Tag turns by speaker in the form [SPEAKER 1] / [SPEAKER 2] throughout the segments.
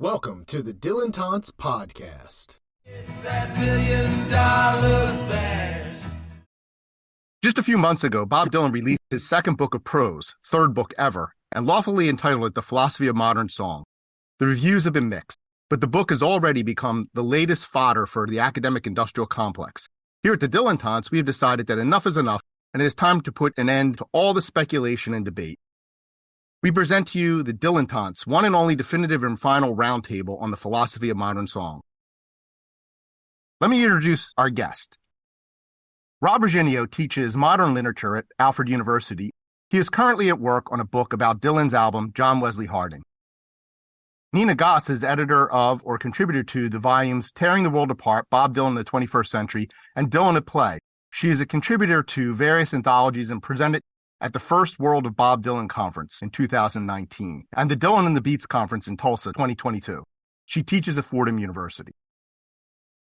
[SPEAKER 1] Welcome to the Dylantantes podcast.
[SPEAKER 2] It's that $1 million bag.
[SPEAKER 3] Just a few months ago, Bob Dylan released his second book of prose, third book ever, and loftily entitled it The Philosophy of Modern Song. The reviews have been mixed, but the book has already become the latest fodder for the academic industrial complex. Here at the Dylantantes, we have decided that enough is enough, and it is time to put an end to all the speculation and debate. We present to you the Dylantantes, one and only definitive and final roundtable on the philosophy of modern song. Let me introduce our guest. Rob Reginio teaches modern literature at Alfred University. He is currently at work on a book about Dylan's album, John Wesley Harding. Nina Goss is editor of or contributor to the volumes Tearing the World Apart, Bob Dylan in the 21st Century, and Dylan at Play. She is a contributor to various anthologies and presented at the First World of Bob Dylan Conference in 2019 and the Dylan and the Beats Conference in Tulsa 2022. She teaches at Fordham University.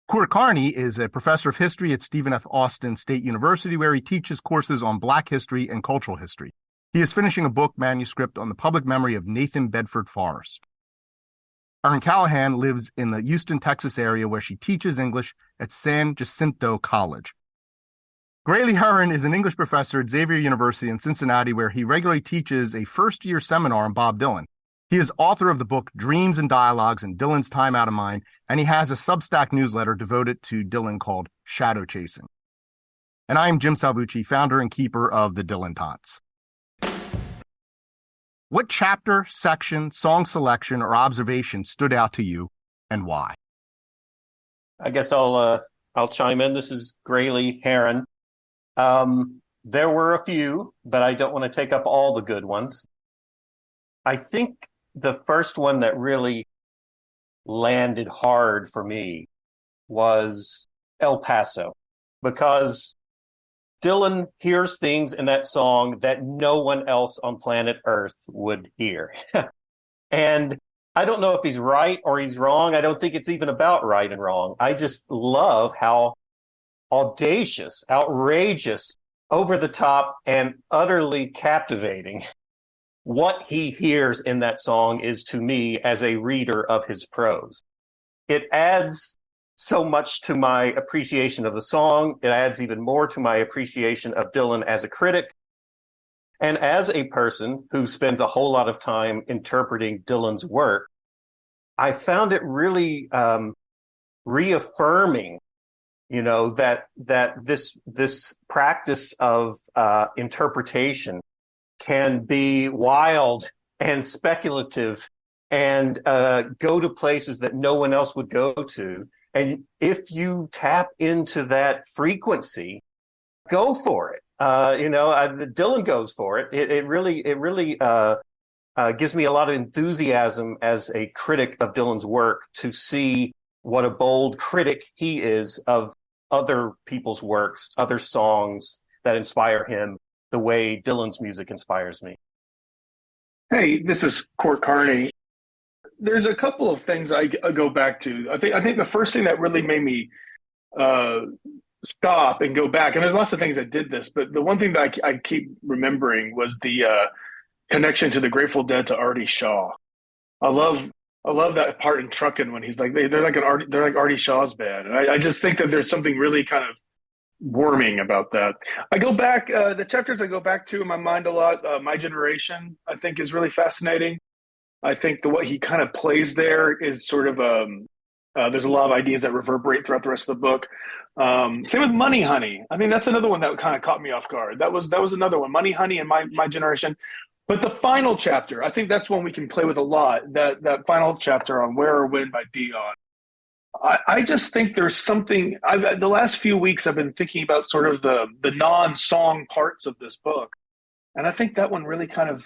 [SPEAKER 3] Carney is a professor of history at Stephen F. Austin State University, where he teaches courses on Black history and cultural history. He is finishing a book manuscript on the public memory of Nathan Bedford Forrest. Erin Callahan lives in the Houston, Texas area, where she teaches English at San Jacinto College. Graley Herren is an English professor at Xavier University in Cincinnati, where he regularly teaches a first-year seminar on Bob Dylan. He is author of the book Dreams and Dialogues in Dylan's Time Out of Mind, and he has a Substack newsletter devoted to Dylan called Shadow Chasing. And I am Jim Salvucci, founder and keeper of the Dylantantes. What chapter, section, song selection, or observation stood out to you, and why?
[SPEAKER 4] I guess I'll chime in. This is Graley, Herren. There were a few, but I don't want to take up all the good ones. I think the first one that really landed hard for me was El Paso, because Dylan hears things in that song that no one else on planet Earth would hear. And I don't know if he's right or he's wrong. I don't think it's even about right and wrong. I just love how audacious, outrageous, over the top, and utterly captivating what he hears in that song is to me as a reader of his prose. It adds so much to my appreciation of the song. It adds even more to my appreciation of Dylan as a critic. And as a person who spends a whole lot of time interpreting Dylan's work, I found it really reaffirming, that this practice of interpretation can be wild and speculative and go to places that no one else would go to. And if you tap into that frequency, go for it. Dylan goes for it. It really gives me a lot of enthusiasm as a critic of Dylan's work to see what a bold critic he is of other people's works, other songs that inspire him the way Dylan's music inspires me.
[SPEAKER 5] Hey, this is Carney. There's a couple of things I go back to. I think the first thing that really made me stop and go back, and there's lots of things that did this, but the one thing that I keep remembering was the connection to the Grateful Dead to Artie Shaw. I love that part in Truckin' when he's like they're like Artie Shaw's band, and I just think that there's something really kind of warming about that. I go back the chapters I go back to in my mind a lot. My Generation, I think, is really fascinating. I think what he kind of plays there is sort of there's a lot of ideas that reverberate throughout the rest of the book. Same with Money Honey. I mean, that's another one that kind of caught me off guard. That was another one, Money Honey and My Generation. But the final chapter, I think that's one we can play with a lot. That final chapter on Where or When by Dion. I just think there's something. The last few weeks I've been thinking about sort of the non-song parts of this book, and I think that one really kind of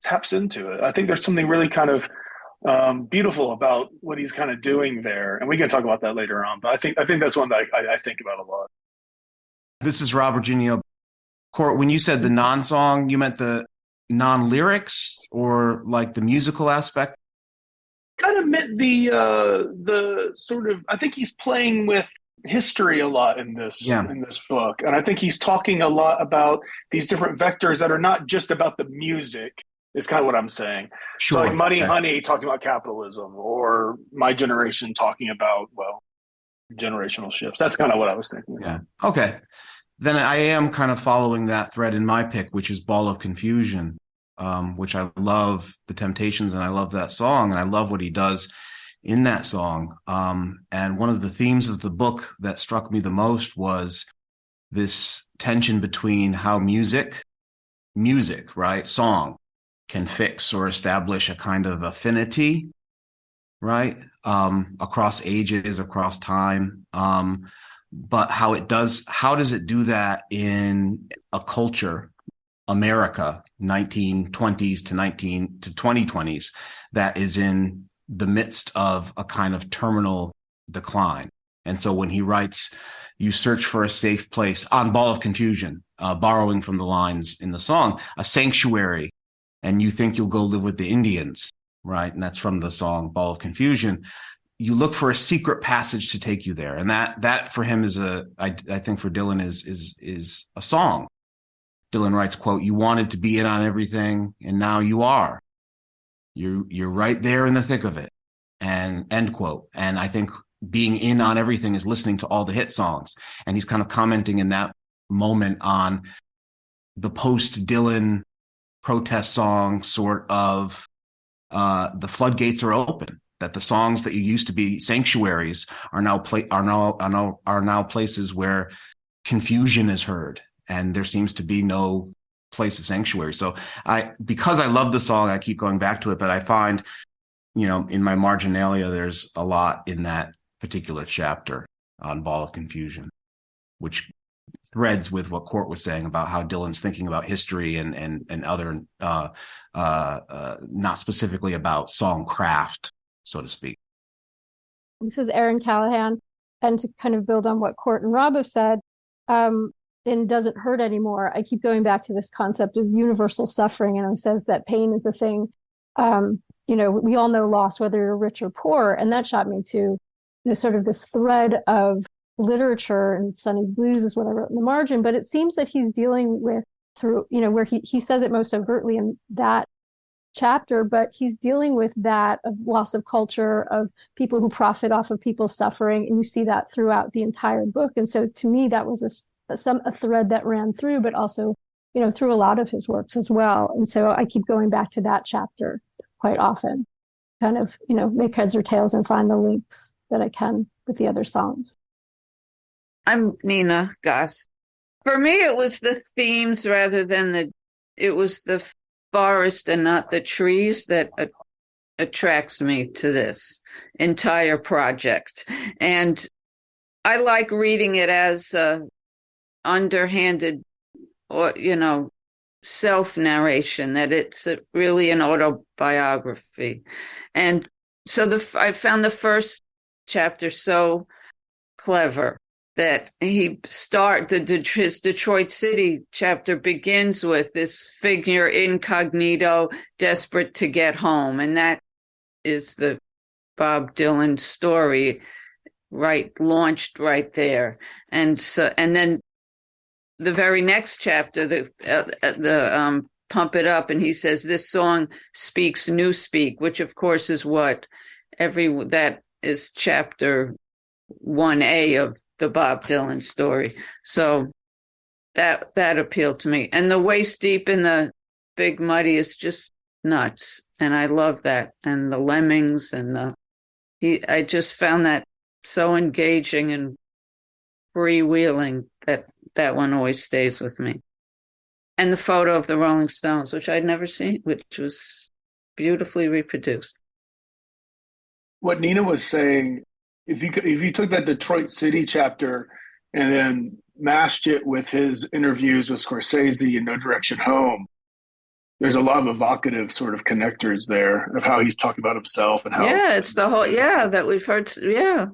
[SPEAKER 5] taps into it. I think there's something really kind of beautiful about what he's kind of doing there, and we can talk about that later on. But I think that's one that I think about a lot.
[SPEAKER 6] This is Rob Reginio. Court, when you said the non-song, you meant the non-lyrics or like the musical aspect?
[SPEAKER 5] Kind of meant the sort of. I think he's playing with history a lot in this book, and I think he's talking a lot about these different vectors that are not just about the music. is kind of what I'm saying.
[SPEAKER 6] Sure.
[SPEAKER 5] So like Money
[SPEAKER 6] Okay.
[SPEAKER 5] Honey talking about capitalism, or My Generation talking about, well, generational shifts. That's kind of what I was thinking about.
[SPEAKER 6] Yeah. Okay. Then I am kind of following that thread in my pick, which is Ball of Confusion, which I love the Temptations, and I love that song, and I love what he does in that song. And one of the themes of the book that struck me the most was this tension between how music, right, song, can fix or establish a kind of affinity, right, across ages, across time. But how does it do that in a culture, America, 1920s to 2020s, that is in the midst of a kind of terminal decline? And so when he writes, you search for a safe place on Ball of Confusion, borrowing from the lines in the song, a sanctuary, and you think you'll go live with the Indians, right? And that's from the song Ball of Confusion. You look for a secret passage to take you there. And that for him is I think for Dylan is a song. Dylan writes, quote, you wanted to be in on everything, and now you are. You're right there in the thick of it. And end quote. And I think being in on everything is listening to all the hit songs. And he's kind of commenting in that moment on the post-Dylan protest song sort of the floodgates are open, that the songs that you used to be sanctuaries are now places where confusion is heard, and there seems to be no place of sanctuary. So because I love the song, I keep going back to it, but I find, in my marginalia, there's a lot in that particular chapter on Ball of Confusion, which threads with what Court was saying about how Dylan's thinking about history and other, not specifically about song craft, so to speak.
[SPEAKER 7] This is Erin Callahan. And to kind of build on what Court and Rob have said, in Doesn't Hurt Anymore, I keep going back to this concept of universal suffering, and it says that pain is a thing. We all know loss, whether you're rich or poor, and that shot me to, sort of this thread of literature, and Sonny's Blues is what I wrote in the margin, but it seems that he's dealing with where he says it most overtly in that chapter, but he's dealing with that of loss of culture, of people who profit off of people's suffering, and you see that throughout the entire book. And so to me, that was a thread that ran through, but also, through a lot of his works as well. And so I keep going back to that chapter quite often, kind of, make heads or tails and find the links that I can with the other songs.
[SPEAKER 8] I'm Nina Goss. For me, it was the themes rather than it was the forest and not the trees that attracts me to this entire project. And I like reading it as underhanded or, self-narration, that it's really an autobiography. And so I found the first chapter so clever that his Detroit City chapter begins with this figure incognito, desperate to get home. And that is the Bob Dylan story, launched right there. And then the very next chapter, the Pump It Up, and he says, this song speaks newspeak, which of course is what that is chapter 1A of the Bob Dylan story. So that appealed to me. And the waist deep in the Big Muddy is just nuts. And I love that. And the lemmings and I just found that so engaging and freewheeling that one always stays with me. And the photo of the Rolling Stones, which I'd never seen, which was beautifully reproduced.
[SPEAKER 5] What Nina was saying, if you took that Detroit City chapter and then mashed it with his interviews with Scorsese and No Direction Home, there's a lot of evocative sort of connectors there of how he's talking about himself and how.
[SPEAKER 8] Yeah, it's the whole, that we've heard. Yeah.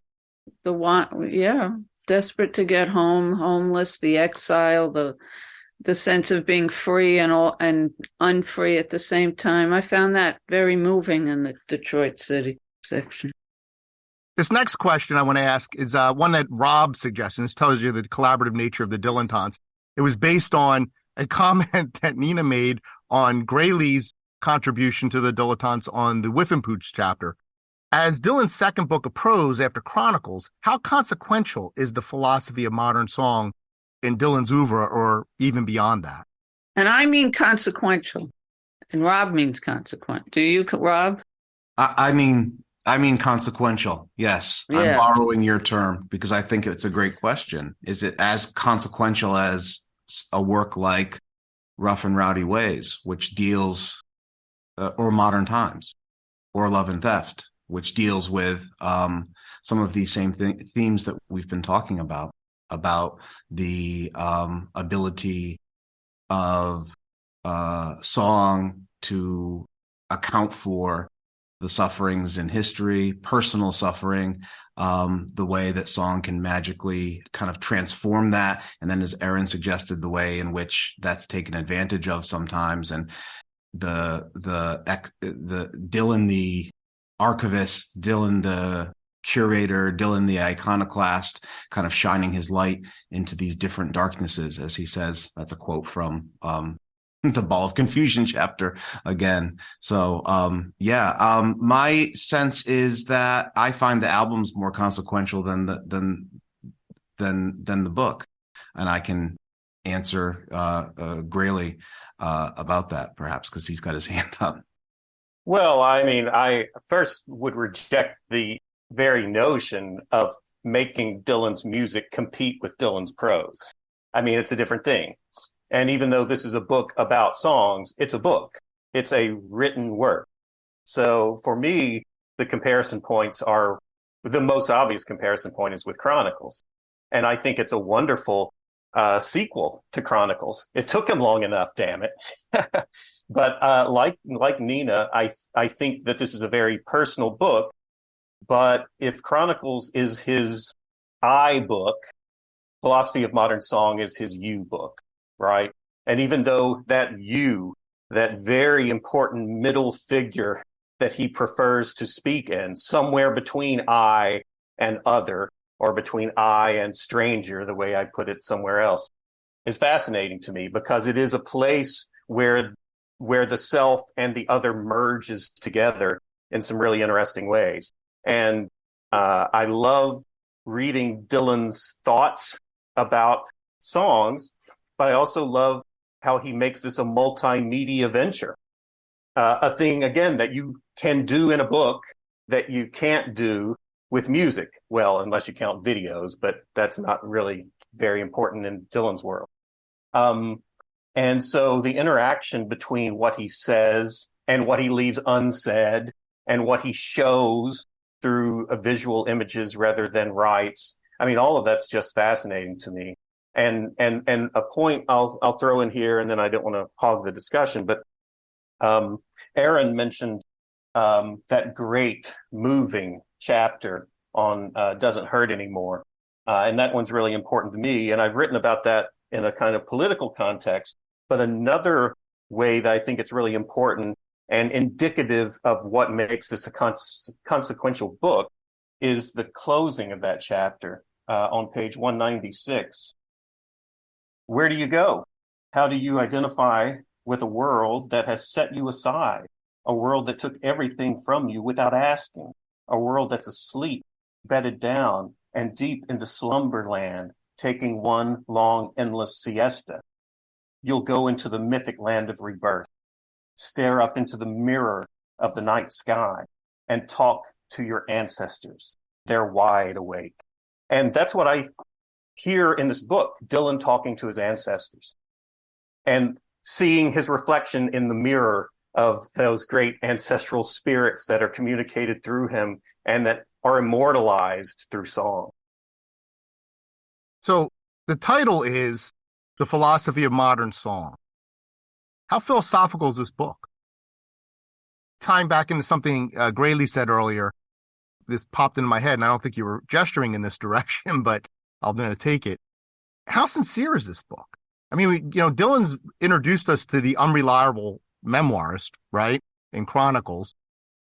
[SPEAKER 8] The one, desperate to get home, homeless, the exile, the sense of being free and unfree at the same time. I found that very moving in the Detroit City section.
[SPEAKER 3] This next question I want to ask is one that Rob suggested. This tells you the collaborative nature of the Dylantantes. It was based on a comment that Nina made on Graley's contribution to the Dilettantes on the Whiffenpooch chapter. As Dylan's second book of prose after Chronicles, how consequential is the philosophy of modern song in Dylan's oeuvre, or even beyond that?
[SPEAKER 8] And I mean consequential, and Rob means consequent. Do you, Rob?
[SPEAKER 6] I mean consequential. Yes,
[SPEAKER 8] Yeah.
[SPEAKER 6] I'm borrowing your term because I think it's a great question. Is it as consequential as a work like Rough and Rowdy Ways, which deals, or Modern Times, or Love and Theft, which deals with some of these same themes that we've been talking about the ability of song to account for the sufferings in history, personal suffering, the way that song can magically kind of transform that. And then, as Erin suggested, the way in which that's taken advantage of sometimes. And the Dylan, the archivist, Dylan, the curator, Dylan, the iconoclast, kind of shining his light into these different darknesses, as he says. That's a quote from the Ball of Confusion chapter again. So, my sense is that I find the albums more consequential than the book, and I can answer Graley about that, perhaps, because he's got his hand up.
[SPEAKER 4] Well, I mean, I first would reject the very notion of making Dylan's music compete with Dylan's prose. I mean, it's a different thing. And even though this is a book about songs, it's a book. It's a written work. So for me, the comparison points are, the most obvious comparison point is with Chronicles. And I think it's a wonderful sequel to Chronicles. It took him long enough, damn it. But like Nina, I think that this is a very personal book. But if Chronicles is his I book, Philosophy of Modern Song is his you book, right? And even though that you, that very important middle figure that he prefers to speak in, somewhere between I and other, or between I and stranger, the way I put it somewhere else, is fascinating to me because it is a place where the self and the other merges together in some really interesting ways. And I love reading Dylan's thoughts about songs, but I also love how he makes this a multimedia venture, a thing, again, that you can do in a book that you can't do with music. Well, unless you count videos, but that's not really very important in Dylan's world. And so the interaction between what he says and what he leaves unsaid and what he shows through visual images rather than writes, I mean, all of that's just fascinating to me. And a point I'll throw in here, and then I don't want to hog the discussion, but Erin mentioned that great moving chapter on Doesn't Hurt Anymore. And that one's really important to me. And I've written about that in a kind of political context. But another way that I think it's really important and indicative of what makes this a consequential book is the closing of that chapter on page 196. Where do you go? How do you identify with a world that has set you aside? A world that took everything from you without asking? A world that's asleep, bedded down, and deep into slumberland, taking one long, endless siesta? You'll go into the mythic land of rebirth, stare up into the mirror of the night sky, and talk to your ancestors. They're wide awake. And that's what I hear in this book, Dylan talking to his ancestors and seeing his reflection in the mirror of those great ancestral spirits that are communicated through him and that are immortalized through song.
[SPEAKER 3] So the title is The Philosophy of Modern Song. How philosophical is this book? Tying back into something Graley said earlier, this popped into my head, and I don't think you were gesturing in this direction, but I'm going to take it. How sincere is this book? I mean, Dylan's introduced us to the unreliable memoirist, right, in Chronicles.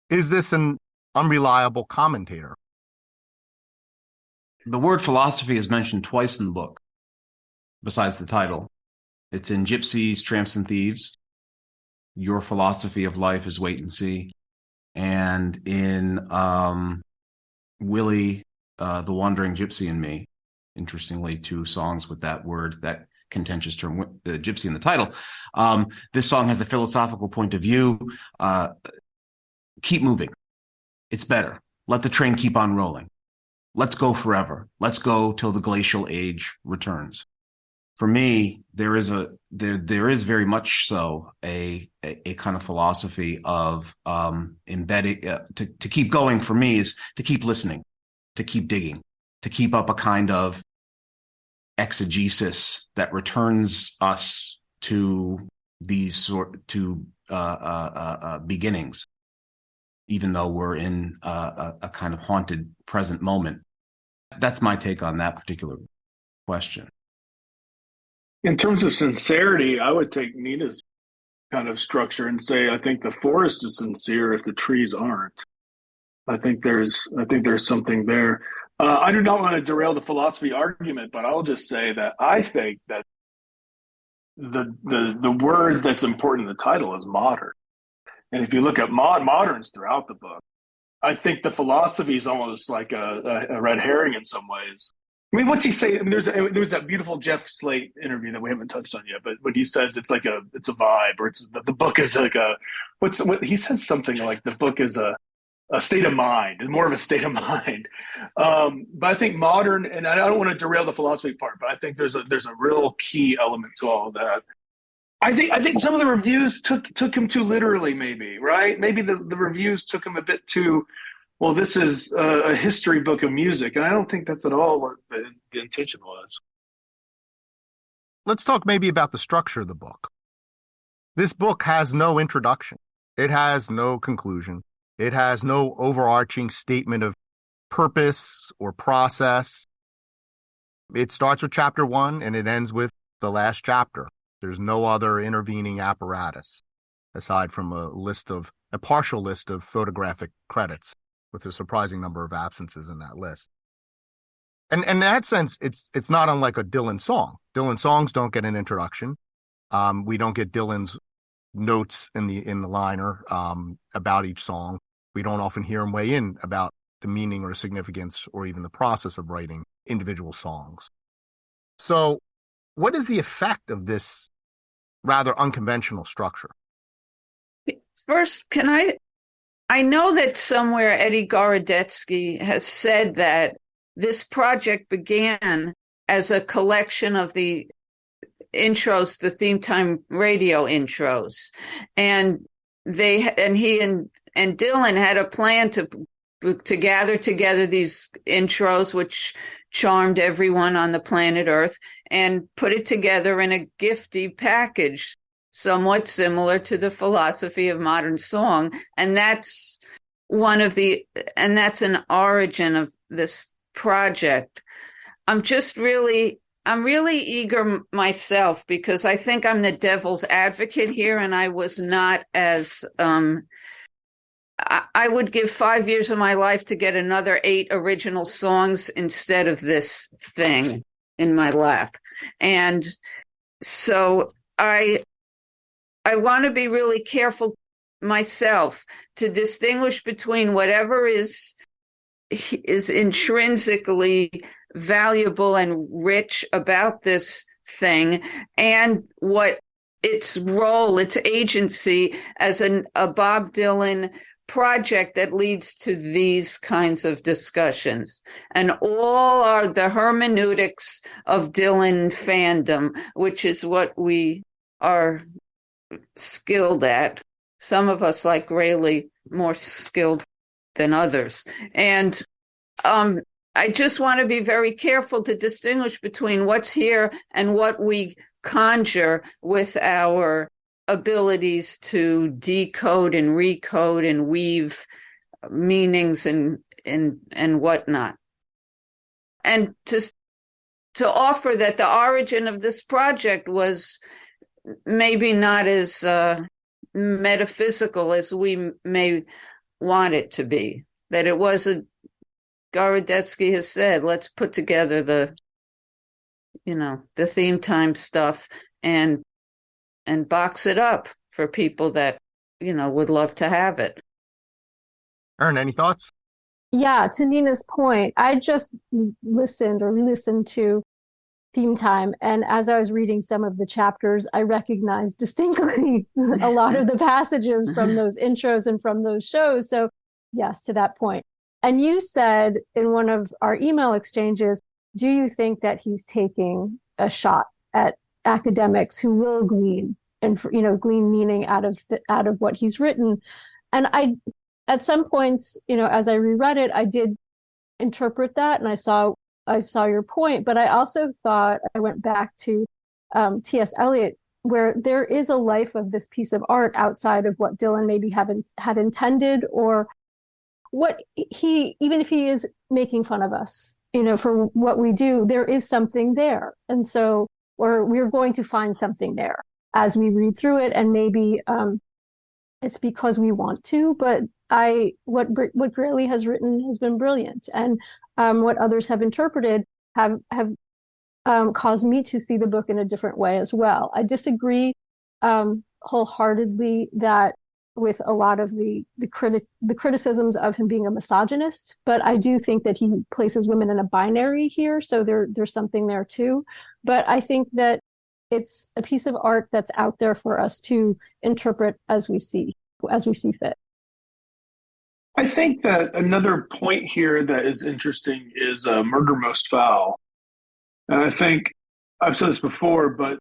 [SPEAKER 3] Is this an unreliable commentator?
[SPEAKER 6] The word philosophy is mentioned twice in the book, besides the title. It's in Gypsies, Tramps, and Thieves. Your Philosophy of Life is Wait and See. And in Willie, The Wandering Gypsy and Me, interestingly, 2 songs with that word, that contentious term, the gypsy in the title. This song has a philosophical point of view. Keep moving. It's better. Let the train keep on rolling. Let's go forever. Let's go till the glacial age returns. For me, there is very much so a kind of philosophy of embedding to keep going. For me, is to keep listening, to keep digging, to keep up a kind of exegesis that returns us to these beginnings, even though we're in a kind of haunted present moment. That's my take on that particular question.
[SPEAKER 5] In terms of sincerity, I would take Nina's kind of structure and say, I think the forest is sincere if the trees aren't. I think there's something there. I do not want to derail the philosophy argument, but I'll just say that I think that the word that's important in the title is modern. And if you look at moderns throughout the book, I think the philosophy is almost like a red herring in some ways. I mean, what's he say? I mean, there's that beautiful Jeff Slate interview that we haven't touched on yet, but when he says it's a vibe, or the book is like what he says something like the book is a state of mind, more of a state of mind. But I think modern, and I don't want to derail the philosophy part, but I think there's a real key element to all of that. I think some of the reviews took him too literally, maybe, right? Maybe the reviews took him a bit too, well, this is a history book of music, and I don't think that's at all what the intention was.
[SPEAKER 3] Let's talk maybe about the structure of the book. This book has no introduction. It has no conclusion. It has no overarching statement of purpose or process. It starts with chapter 1 and it ends with the last chapter. There's no other intervening apparatus aside from a partial list of photographic credits, with a surprising number of absences in that list. And in that sense, it's not unlike a Dylan song. Dylan songs don't get an introduction. We don't get Dylan's notes in the liner about each song. We don't often hear him weigh in about the meaning or significance or even the process of writing individual songs. So what is the effect of this rather unconventional structure?
[SPEAKER 8] First, I know that somewhere Eddie Gorodetsky has said that this project began as a collection of the intros, the theme time radio intros. And he and Dylan had a plan to gather together these intros, which charmed everyone on the planet Earth, and put it together in a gifty package, somewhat similar to the philosophy of modern song. And that's an origin of this project. I'm really eager myself, because I think I'm the devil's advocate here, and I was not as I would give 5 years of my life to get another 8 original songs instead of this thing in my lap. And so I want to be really careful myself to distinguish between whatever is intrinsically valuable and rich about this thing and what its role, its agency as a Bob Dylan project that leads to these kinds of discussions. And all are the hermeneutics of Dylan fandom, which is what we are skilled at. Some of us, like Graley, more skilled than others. And I just want to be very careful to distinguish between what's here and what we conjure with our abilities to decode and recode and weave meanings and whatnot. And to offer that the origin of this project was maybe not as metaphysical as we may want it to be, that it wasn't, Gorodetsky has said, let's put together the theme time stuff and box it up for people that, would love to have it.
[SPEAKER 3] Erin, any thoughts?
[SPEAKER 7] Yeah, to Nina's point, I just listened or re-listened to Theme Time, and as I was reading some of the chapters, I recognized distinctly a lot of the passages from those intros and from those shows. So yes, to that point. And you said in one of our email exchanges, do you think that he's taking a shot at academics who will glean and glean meaning out of what he's written? And I, at some points, as I reread it, I did interpret that, and I saw your point, but I also thought, I went back to T.S. Eliot, where there is a life of this piece of art outside of what Dylan maybe had intended, or what even if he is making fun of us, for what we do, there is something there. And so, or we're going to find something there as we read through it, and maybe it's because we want to, but what Graley has written has been brilliant, and what others have interpreted have caused me to see the book in a different way as well. I disagree wholeheartedly that with a lot of the criticisms of him being a misogynist, but I do think that he places women in a binary here, so there's something there too. But I think that it's a piece of art that's out there for us to interpret as we see fit.
[SPEAKER 5] I think that another point here that is interesting is Murder Most Foul. And I think I've said this before, but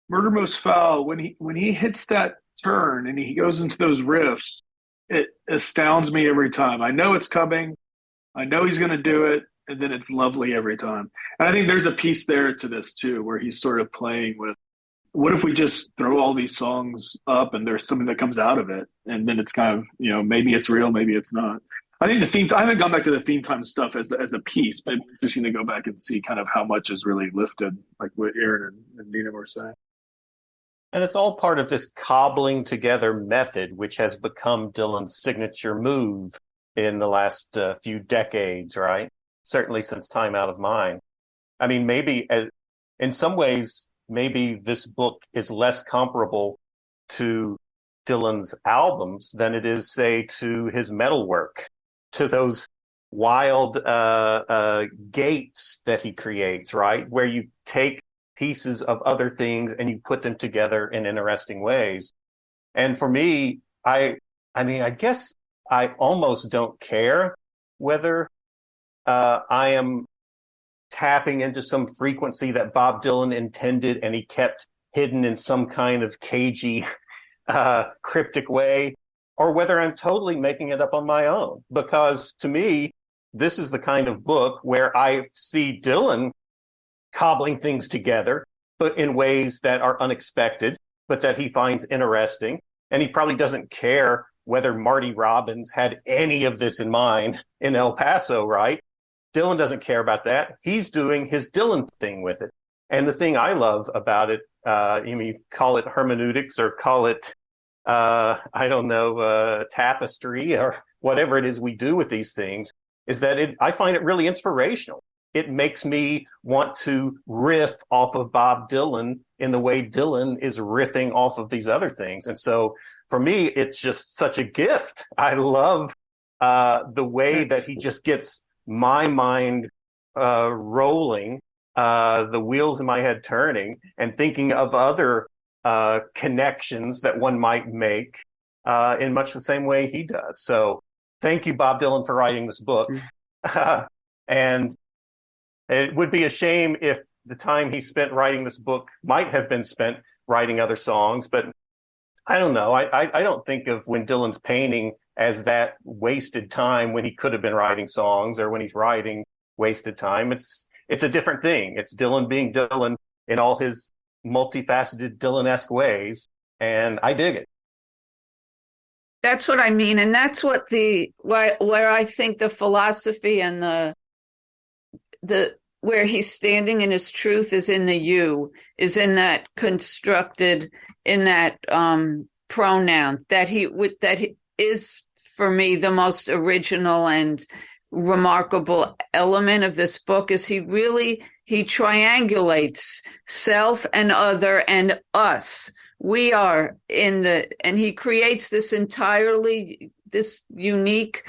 [SPEAKER 5] Murder Most Foul, when he hits that turn and he goes into those riffs, it astounds me every time. I know it's coming. I know he's going to do it. And then it's lovely every time. And I think there's a piece there to this too, where he's sort of playing with, what if we just throw all these songs up and there's something that comes out of it? And then it's kind of, maybe it's real, maybe it's not. I think I haven't gone back to the Theme Time stuff as a piece, but it's interesting to go back and see kind of how much is really lifted, like what Erin and Nina were saying.
[SPEAKER 4] And it's all part of this cobbling together method, which has become Dylan's signature move in the last few decades, right? Certainly since Time Out of Mind. I mean, maybe in some ways, maybe this book is less comparable to Dylan's albums than it is, say, to his metal work, to those wild gates that he creates, right? Where you take pieces of other things and you put them together in interesting ways. And for me, I guess I almost don't care whether I am tapping into some frequency that Bob Dylan intended and he kept hidden in some kind of cagey, cryptic way, or whether I'm totally making it up on my own. Because to me, this is the kind of book where I see Dylan cobbling things together, but in ways that are unexpected, but that he finds interesting. And he probably doesn't care whether Marty Robbins had any of this in mind in El Paso, right? Dylan doesn't care about that. He's doing his Dylan thing with it. And the thing I love about it, you call it hermeneutics or call it, tapestry or whatever it is we do with these things, is that I find it really inspirational. It makes me want to riff off of Bob Dylan in the way Dylan is riffing off of these other things. And so for me, it's just such a gift. I love the way that he just gets my mind rolling, the wheels in my head turning, and thinking of other connections that one might make in much the same way he does. So thank you, Bob Dylan, for writing this book. And it would be a shame if the time he spent writing this book might have been spent writing other songs, but I don't know. I don't think of when Dylan's painting as that wasted time when he could have been writing songs, or when he's writing wasted time. It's a different thing. It's Dylan being Dylan in all his multifaceted Dylan-esque ways, and I dig it.
[SPEAKER 8] That's what I mean, and that's what where I think the philosophy and the where he's standing in his truth is in the you, is in that constructed, in that pronoun that he is, for me, the most original and remarkable element of this book. Is he triangulates self and other and us we are and he creates this unique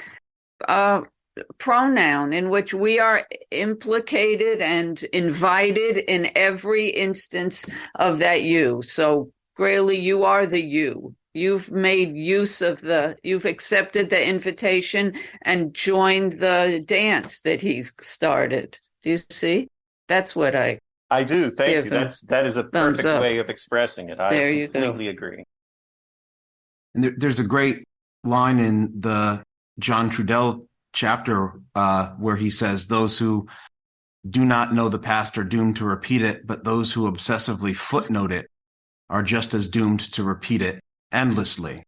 [SPEAKER 8] pronoun in which we are implicated and invited in every instance of that you. So, Graley, you are the you. You've made use of you've accepted the invitation and joined the dance that he started. Do you see? That's what I
[SPEAKER 4] do. Thank you. That is a perfect
[SPEAKER 8] up.
[SPEAKER 4] way of expressing it. I completely agree.
[SPEAKER 6] And there's a great line in the John Trudell chapter where he says, "Those who do not know the past are doomed to repeat it, but those who obsessively footnote it are just as doomed to repeat it endlessly."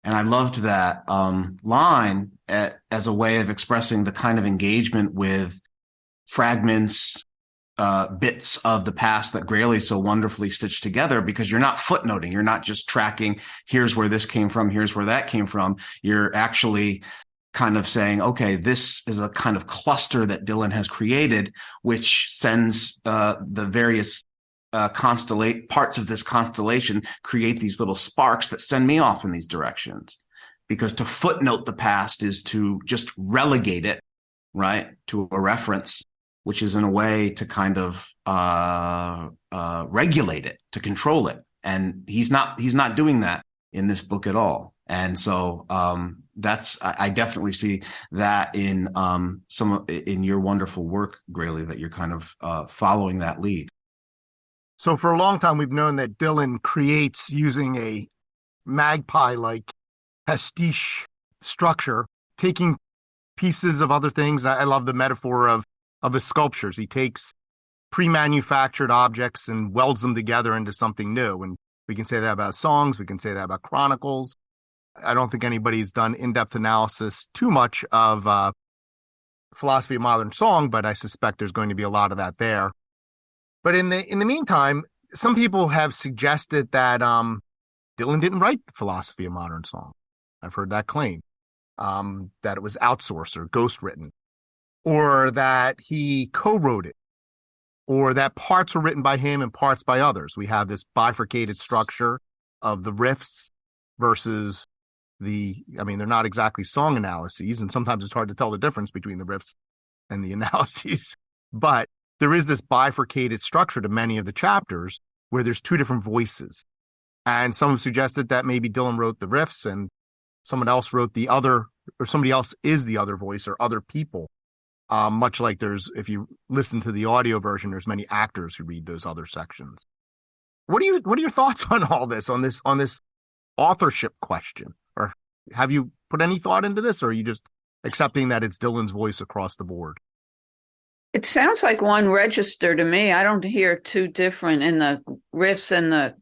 [SPEAKER 6] And I loved that line as a way of expressing the kind of engagement with fragments, bits of the past that Graley so wonderfully stitched together, because you're not footnoting. You're not just tracking, here's where this came from, here's where that came from. You're actually kind of saying, okay, this is a kind of cluster that Dylan has created, which sends the various parts of this constellation create these little sparks that send me off in these directions. Because to footnote the past is to just relegate it, right, to a reference, which is in a way to kind of regulate it, to control it. And he's not doing that in this book at all. And so I definitely see that in in your wonderful work, Graley, that you're kind of following that lead.
[SPEAKER 3] So for a long time, we've known that Dylan creates using a magpie-like pastiche structure, taking pieces of other things. I love the metaphor of his sculptures. He takes pre-manufactured objects and welds them together into something new. And we can say that about songs. We can say that about chronicles. I don't think anybody's done in-depth analysis too much of philosophy of modern song, but I suspect there's going to be a lot of that there. But in the meantime, some people have suggested that Dylan didn't write the philosophy of modern song. I've heard that claim, that it was outsourced or ghostwritten, or that he co-wrote it, or that parts were written by him and parts by others. We have this bifurcated structure of the riffs versus they're not exactly song analyses, and sometimes it's hard to tell the difference between the riffs and the analyses. But there is this bifurcated structure to many of the chapters where there's two different voices. And some have suggested that maybe Dylan wrote the riffs and someone else wrote the other, or somebody else is the other voice, or other people. Much like if you listen to the audio version, there's many actors who read those other sections. What are your thoughts on all this, on this authorship question? Or have you put any thought into this, or are you just accepting that it's Dylan's voice across the board?
[SPEAKER 8] It sounds like one register to me. I don't hear two different in the riffs and the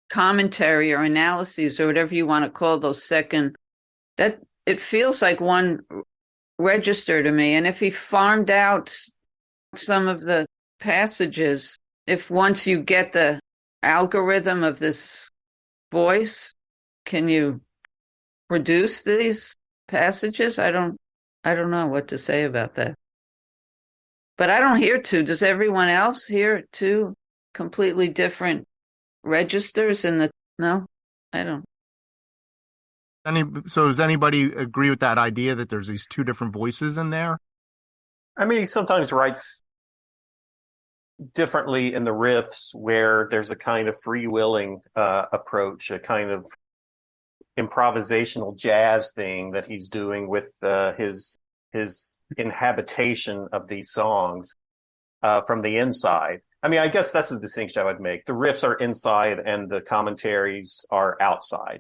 [SPEAKER 8] commentary or analyses or whatever you want to call those second. That it feels like one register to me. And if he farmed out some of the passages, if once you get the algorithm of this voice, can you produce these passages? I don't know what to say about that. But I don't hear two. Does everyone else hear two completely different registers in the... No, I don't.
[SPEAKER 3] So does anybody agree with that idea that there's these two different voices in there?
[SPEAKER 4] I mean, he sometimes writes differently in the riffs where there's a kind of freewheeling approach, a kind of improvisational jazz thing that he's doing with his inhabitation of these songs from the inside. I mean, I guess that's the distinction I would make. The riffs are inside and the commentaries are outside.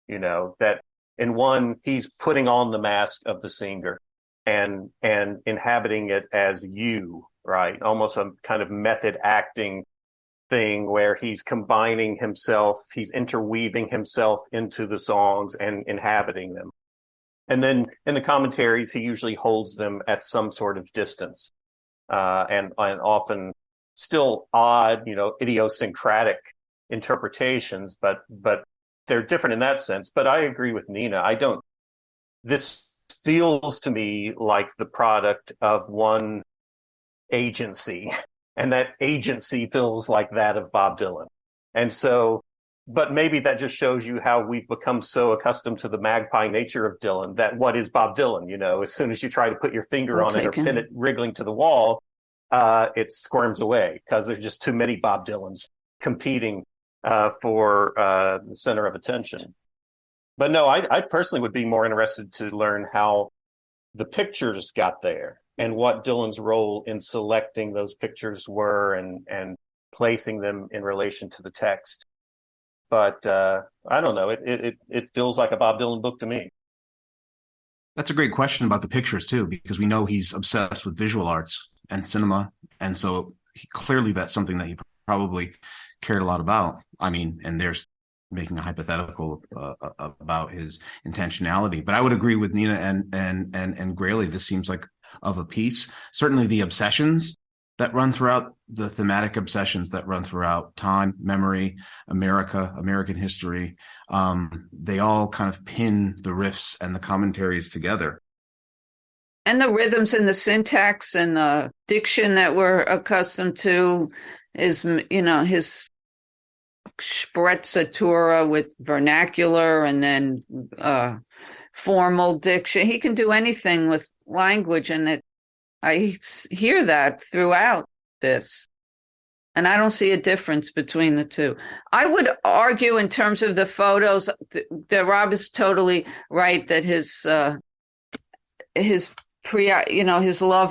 [SPEAKER 4] You know, that in one, he's putting on the mask of the singer and inhabiting it as you, right? Almost a kind of method acting thing where he's combining himself, he's interweaving himself into the songs and inhabiting them. And then in the commentaries, he usually holds them at some sort of distance, and often still odd, idiosyncratic interpretations, but they're different in that sense. But I agree with Nina. This feels to me like the product of one agency, and that agency feels like that of Bob Dylan. And so But maybe that just shows you how we've become so accustomed to the magpie nature of Dylan that what is Bob Dylan? As soon as you try to put your finger on it or pin it wriggling to the wall, it squirms away because there's just too many Bob Dylans competing for the center of attention. But no, I personally would be more interested to learn how the pictures got there and what Dylan's role in selecting those pictures were and placing them in relation to the text. But I don't know. It feels like a Bob Dylan book to me.
[SPEAKER 6] That's a great question about the pictures too, because we know he's obsessed with visual arts and cinema, and so clearly that's something that he probably cared a lot about. I mean, and there's making a hypothetical about his intentionality, but I would agree with Nina and Graley. This seems like of a piece. Certainly, the obsessions that run throughout, the thematic obsessions that run throughout time, memory, America, American history, they all kind of pin the riffs and the commentaries together.
[SPEAKER 8] And the rhythms and the syntax and the diction that we're accustomed to is, his sprezzatura with vernacular and then formal diction. He can do anything with language, and I hear that throughout this. And I don't see a difference between the two. I would argue in terms of the photos that Rob is totally right that his love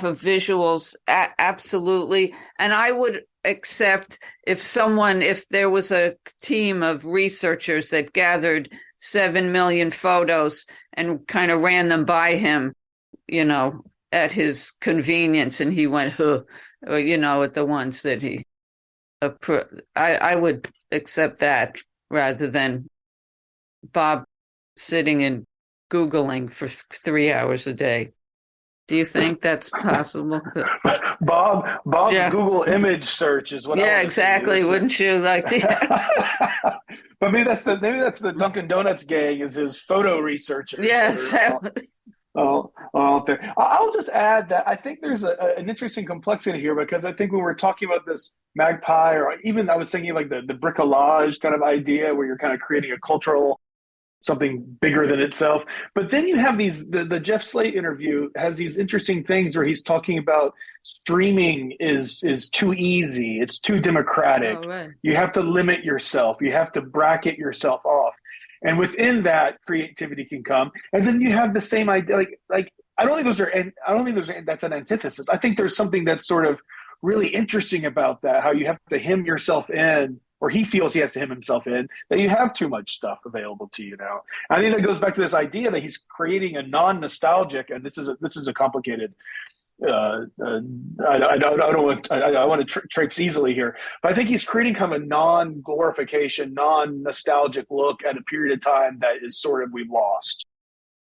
[SPEAKER 8] of visuals, absolutely. And I would accept if there was a team of researchers that gathered 7 million photos and kind of ran them by him, at his convenience, and he went, at the ones that he, I would accept that rather than Bob sitting and Googling for 3 hours a day. Do you think that's possible?
[SPEAKER 5] Bob's Google image search is what.
[SPEAKER 8] Yeah, exactly. Wouldn't you like to?
[SPEAKER 5] But maybe that's the Dunkin' Donuts gang is his photo researchers.
[SPEAKER 8] Yes.
[SPEAKER 5] Out there. I'll just add that I think there's an interesting complexity here, because I think when we're talking about this magpie, or even I was thinking like the bricolage kind of idea where you're kind of creating a cultural something bigger than itself. But then you have the Jeff Slate interview has these interesting things where he's talking about streaming is too easy. It's too democratic. Oh, right. You have to limit yourself. You have to bracket yourself off. And within that, creativity can come. And then you have the same idea. Like I don't think that's an antithesis. I think there's something that's sort of really interesting about that, how you have to hem yourself in, or he feels he has to hem himself in, that you have too much stuff available to you now. I think that goes back to this idea that he's creating a non-nostalgic, and this is a complicated. I want to traipse easily here, but I think he's creating kind of a non-glorification, non-nostalgic look at a period of time that is sort of we've lost.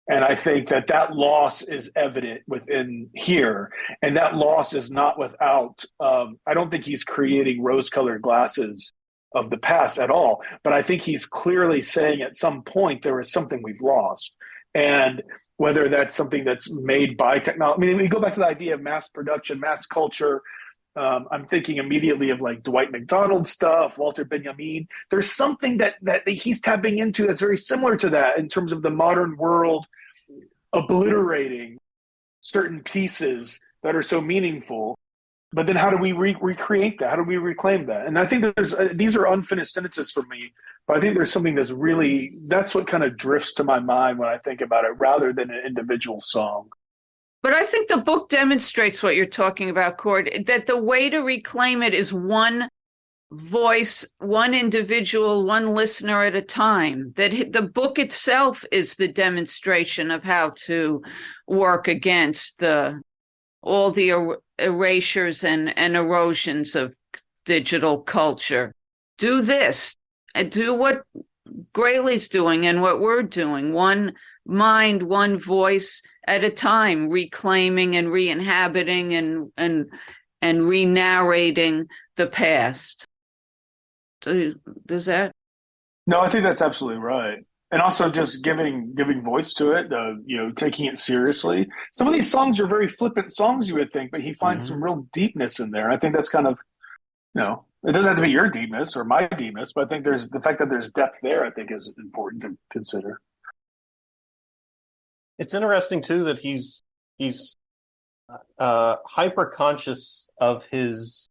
[SPEAKER 5] And I think that loss is evident within here. And that loss is not without, I don't think he's creating rose-colored glasses of the past at all. But I think he's clearly saying at some point there is something we've lost. And whether that's something that's made by technology. I mean, we go back to the idea of mass production, mass culture. I'm thinking immediately of like Dwight McDonald stuff, Walter Benjamin. There's something that he's tapping into that's very similar to that in terms of the modern world obliterating certain pieces that are so meaningful. But then how do we recreate that? How do we reclaim that? And I think these are unfinished sentences for me, but I think there's something that's what kind of drifts to my mind when I think about it, rather than an individual song.
[SPEAKER 8] But I think the book demonstrates what you're talking about, Cord, that the way to reclaim it is one voice, one individual, one listener at a time. That the book itself is the demonstration of how to work against all the erasures and erosions of digital culture. Do this and do what Graley's doing and what we're doing. One mind, one voice at a time, reclaiming and re-inhabiting and re-narrating the past. Does that?
[SPEAKER 5] No, I think that's absolutely right. And also just giving voice to it, taking it seriously. Some of these songs are very flippant songs, you would think, but he finds some real deepness in there. I think that's kind of, It doesn't have to be your deepness or my deepness, but I think there's the fact that there's depth there, I think is important to consider.
[SPEAKER 4] It's interesting too that he's hyper conscious of his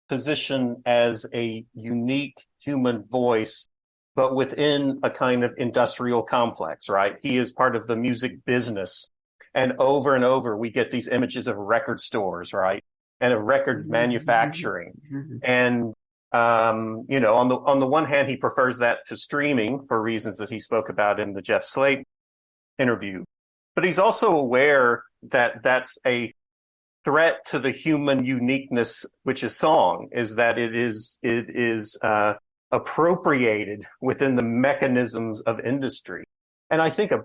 [SPEAKER 4] position as a unique human voice, but within a kind of industrial complex, right? He is part of the music business. And over we get these images of record stores, right? And of record manufacturing. And, on the one hand, he prefers that to streaming for reasons that he spoke about in the Jeff Slate interview. But he's also aware that that's a threat to the human uniqueness, which is song, is that it is appropriated within the mechanisms of industry. And I think a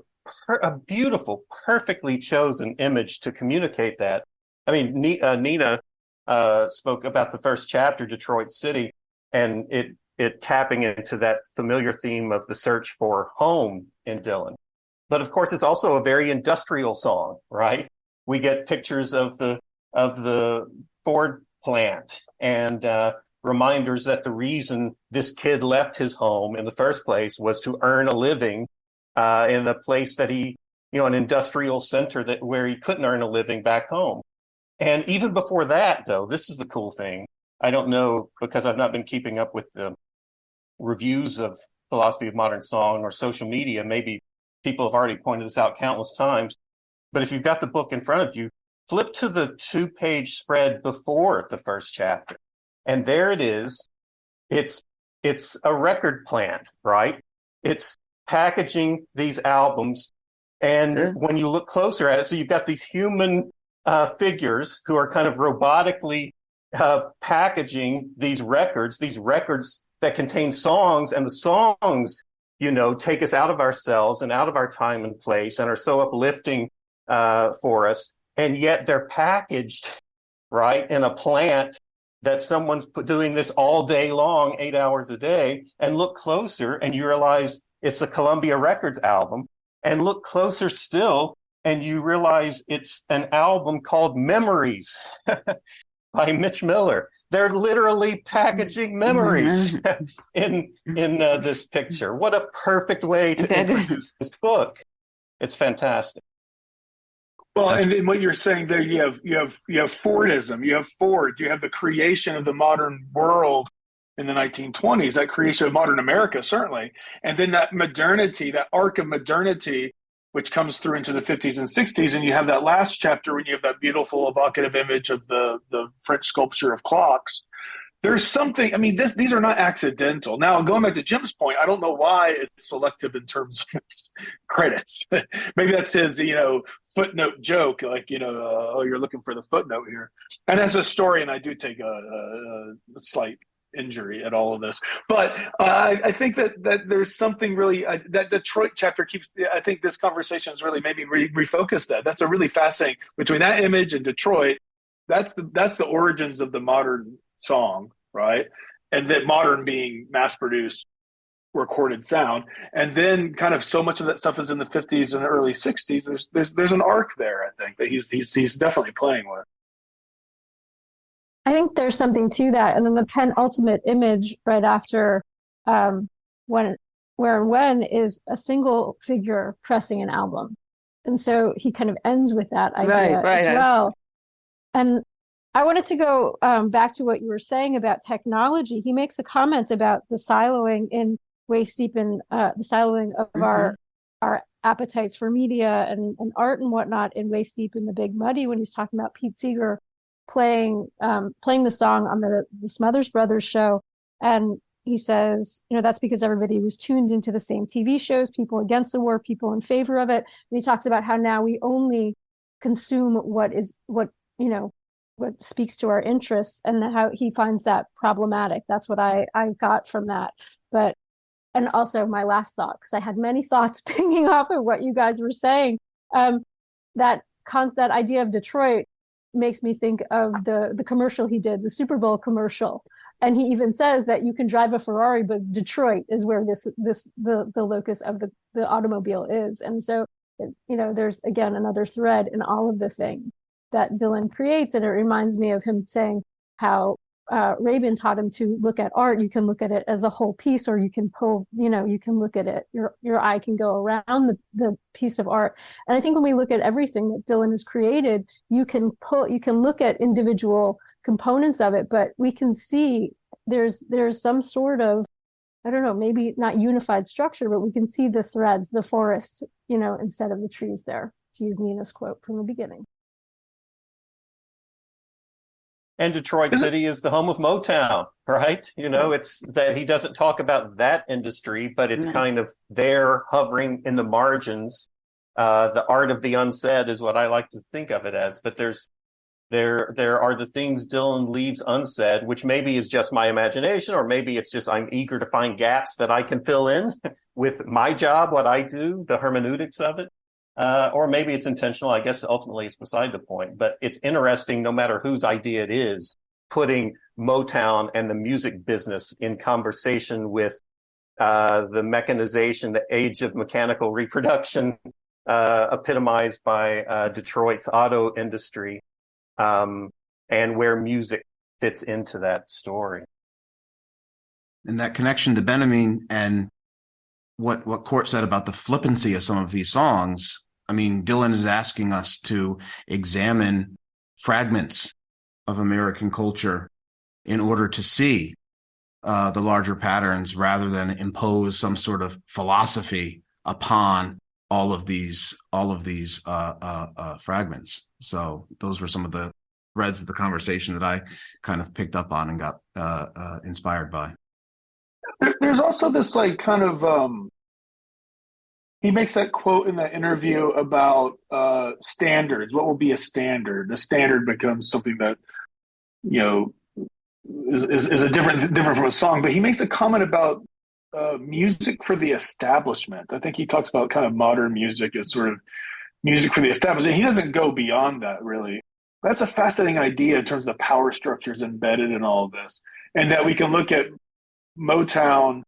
[SPEAKER 4] beautiful, perfectly chosen image to communicate that. I mean, Nina spoke about the first chapter, Detroit City, and it tapping into that familiar theme of the search for home in Dylan. But of course, it's also a very industrial song, right? We get pictures of the Ford plant and reminders that the reason this kid left his home in the first place was to earn a living in a place that an industrial center where he couldn't earn a living back home. And even before that, though, this is the cool thing. I don't know, because I've not been keeping up with the reviews of Philosophy of Modern Song or social media. Maybe people have already pointed this out countless times. But if you've got the book in front of you, flip to the 2-page spread before the first chapter. And there it is. It's a record plant, right? It's packaging these albums. And when you look closer at it, so you've got these human figures who are kind of robotically packaging these records that contain songs, and the songs, take us out of ourselves and out of our time and place and are so uplifting for us. And yet they're packaged, right, in a plant that someone's doing this all day long, 8 hours a day. And look closer and you realize it's a Columbia Records album. And look closer still and you realize it's an album called Memories by Mitch Miller. They're literally packaging memories in this picture. What a perfect way to introduce this book. It's fantastic.
[SPEAKER 5] Well, and in what you're saying there, you have Fordism, you have Ford, you have the creation of the modern world in the 1920s, that creation of modern America, certainly. And then that modernity, that arc of modernity, which comes through into the 50s and 60s. And you have that last chapter when you have that beautiful evocative image of the French sculpture of clocks. There's something, these are not accidental. Now, going back to Jim's point, I don't know why it's selective in terms of its credits. Maybe that's his, footnote joke, like, you're looking for the footnote here. And as a historian, I do take a slight injury at all of this. But I think that there's something really, that Detroit chapter I think this conversation has really maybe refocused that. That's a really fascinating, between that image and Detroit, that's the origins of the modern song, right? And that modern being mass-produced recorded sound, and then kind of so much of that stuff is in the 50s and early 60s. There's an arc there, I think, that he's definitely playing with.
[SPEAKER 7] I think there's something to that. And then the penultimate image right after when is a single figure pressing an album. And so he kind of ends with that idea as well. And I wanted to go back to what you were saying about technology. He makes a comment about the siloing in waist deep in the siloing of our appetites for media and art and whatnot in waist deep in the Big Muddy, when he's talking about Pete Seeger playing the song on the Smothers Brothers show. And he says, that's because everybody was tuned into the same TV shows, people against the war, people in favor of it. And he talks about how now we only consume what speaks to our interests, and how he finds that problematic. That's what I got from that. But, and also my last thought, because I had many thoughts pinging off of what you guys were saying, that idea of Detroit makes me think of the commercial he did, the Super Bowl commercial. And he even says that you can drive a Ferrari, but Detroit is where the locus of the automobile is. And so, there's again another thread in all of the things that Dylan creates. And it reminds me of him saying how Rabin taught him to look at art. You can look at it as a whole piece, or you can pull, you can look at it. Your eye can go around the piece of art. And I think when we look at everything that Dylan has created, you can look at individual components of it, but we can see there's some sort of, I don't know, maybe not unified structure, but we can see the threads, the forest, instead of the trees there, to use Nina's quote from the beginning.
[SPEAKER 4] And Detroit City is the home of Motown, right? It's that he doesn't talk about that industry, but it's kind of there hovering in the margins. The art of the unsaid is what I like to think of it as. But there are the things Dylan leaves unsaid, which maybe is just my imagination, or maybe it's just I'm eager to find gaps that I can fill in with my job, what I do, the hermeneutics of it. Or maybe it's intentional. I guess ultimately it's beside the point. But it's interesting, no matter whose idea it is, putting Motown and the music business in conversation with the mechanization, the age of mechanical reproduction, epitomized by Detroit's auto industry, and where music fits into that story.
[SPEAKER 6] And that connection to Benjamin and what Court said about the flippancy of some of these songs. I mean, Dylan is asking us to examine fragments of American culture in order to see the larger patterns, rather than impose some sort of philosophy upon all of these fragments. So those were some of the threads of the conversation that I kind of picked up on and got inspired by.
[SPEAKER 5] There's also this kind of he makes that quote in that interview about standards. What will be a standard? A standard becomes something that is a different from a song. But he makes a comment about music for the establishment. I think he talks about kind of modern music as sort of music for the establishment. He doesn't go beyond that, really. That's a fascinating idea in terms of the power structures embedded in all of this, and that we can look at Motown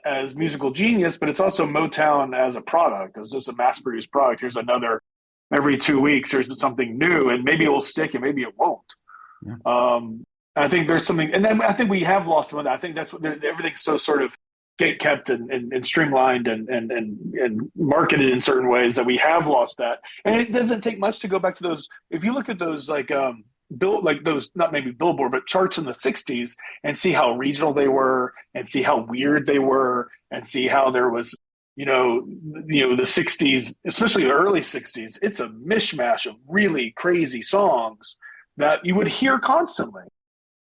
[SPEAKER 5] as musical genius, but it's also Motown as a product, as just a mass-produced product. Here's another, every 2 weeks, here's something new, and maybe it will stick and maybe it won't. Yeah. I think there's something, and then I think we have lost some of that. I think that's what everything's so sort of gate-kept and streamlined and marketed in certain ways that we have lost that. And it doesn't take much to go back to those. If you look at those those, not maybe Billboard, but charts in the 60s, and see how regional they were, and see how weird they were, and see how there was, the 60s, especially the early 60s, it's a mishmash of really crazy songs that you would hear constantly.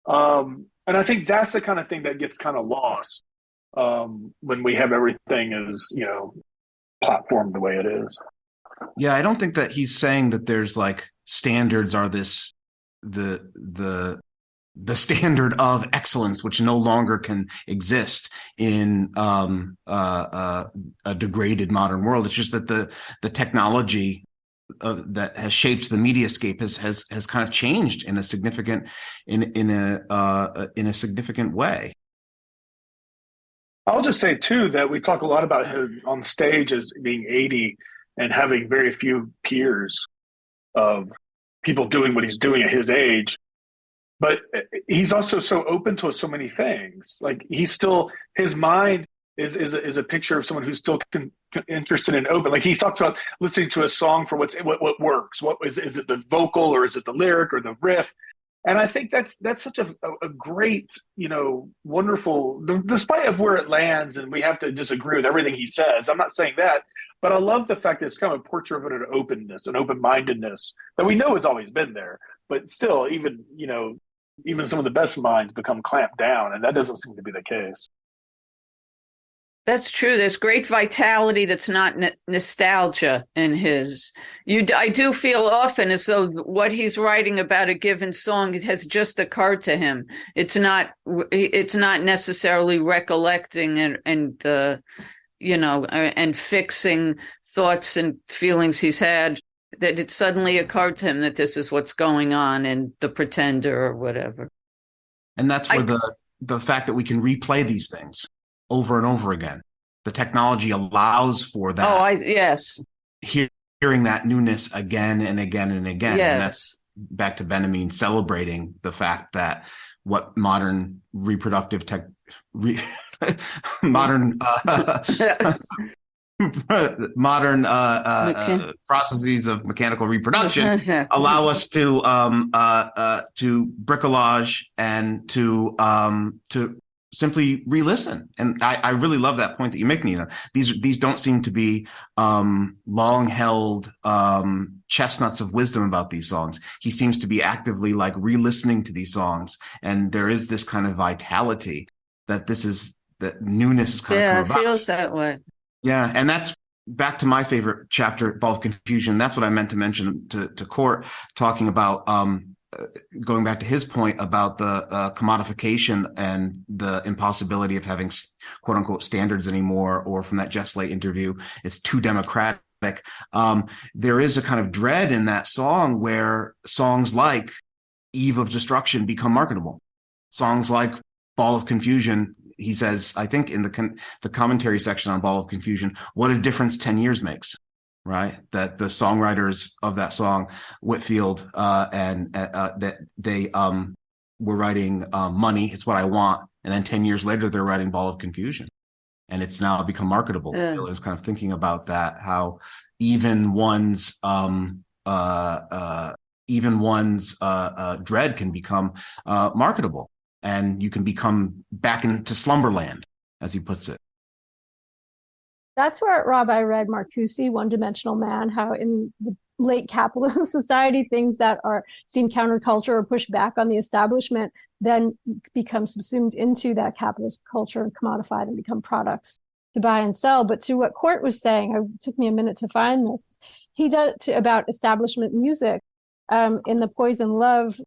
[SPEAKER 5] And I think that's the kind of thing that gets kind of lost when we have everything is, platformed the way it is.
[SPEAKER 6] Yeah, I don't think that he's saying that there's standards are this the standard of excellence, which no longer can exist in a degraded modern world. It's just that the technology that has shaped the mediascape has kind of changed in a significant way.
[SPEAKER 5] I'll just say too that we talk a lot about him on stage as being 80 and having very few peers of people doing what he's doing at his age. But he's also so open to so many things. His mind is a picture of someone who's still interested and open. He talks about listening to a song for what works. What is it, the vocal, or is it the lyric or the riff? And I think that's such a great, wonderful, despite of where it lands, and we have to disagree with everything he says. I'm not saying that, but I love the fact that it's kind of a portrait of an openness, an open-mindedness that we know has always been there. But still, even some of the best minds become clamped down, and that doesn't seem to be the case.
[SPEAKER 8] That's true. There's great vitality that's not nostalgia in his. I do feel often as though what he's writing about a given song, it has just occurred to him. It's not necessarily recollecting and fixing thoughts and feelings he's had, that it suddenly occurred to him that this is what's going on in The Pretender or whatever.
[SPEAKER 6] And that's where the fact that we can replay these things over and over again, the technology allows for that.
[SPEAKER 8] Yes.
[SPEAKER 6] Hearing that newness again and again and again.
[SPEAKER 8] Yes.
[SPEAKER 6] back to Benjamin celebrating the fact that what modern reproductive modern modern processes of mechanical reproduction allow us to bricolage and to simply re-listen. And I really love that point that you make, Nina. These don't seem to be long-held chestnuts of wisdom about these songs. He seems to be actively like re-listening to these songs, and there is this kind of vitality that newness is kind of come about.
[SPEAKER 8] It feels that way.
[SPEAKER 6] Yeah, and that's back to my favorite chapter, Ball of Confusion. That's what I meant to mention to Court, talking about going back to his point about the commodification and the impossibility of having quote unquote standards anymore, or from that Jeff Slate interview, it's too democratic. There is a kind of dread in that song where songs like Eve of Destruction become marketable. Songs like Ball of Confusion, he says, I think in the commentary section on Ball of Confusion, what a difference 10 years makes, right? That the songwriters of that song, Whitfield, that they were writing Money, It's What I Want. And then 10 years later, they're writing Ball of Confusion. And it's now become marketable. Dylan's kind of thinking about that, how even one's dread can become marketable. And you can become back into slumberland, as he puts it.
[SPEAKER 7] That's where, Rob, I read Marcuse, One Dimensional Man, how in the late capitalist society, things that seem counterculture or push back on the establishment then become subsumed into that capitalist culture and commodified and become products to buy and sell. But to what Court was saying, it took me a minute to find this, he does about establishment music in the Poison Love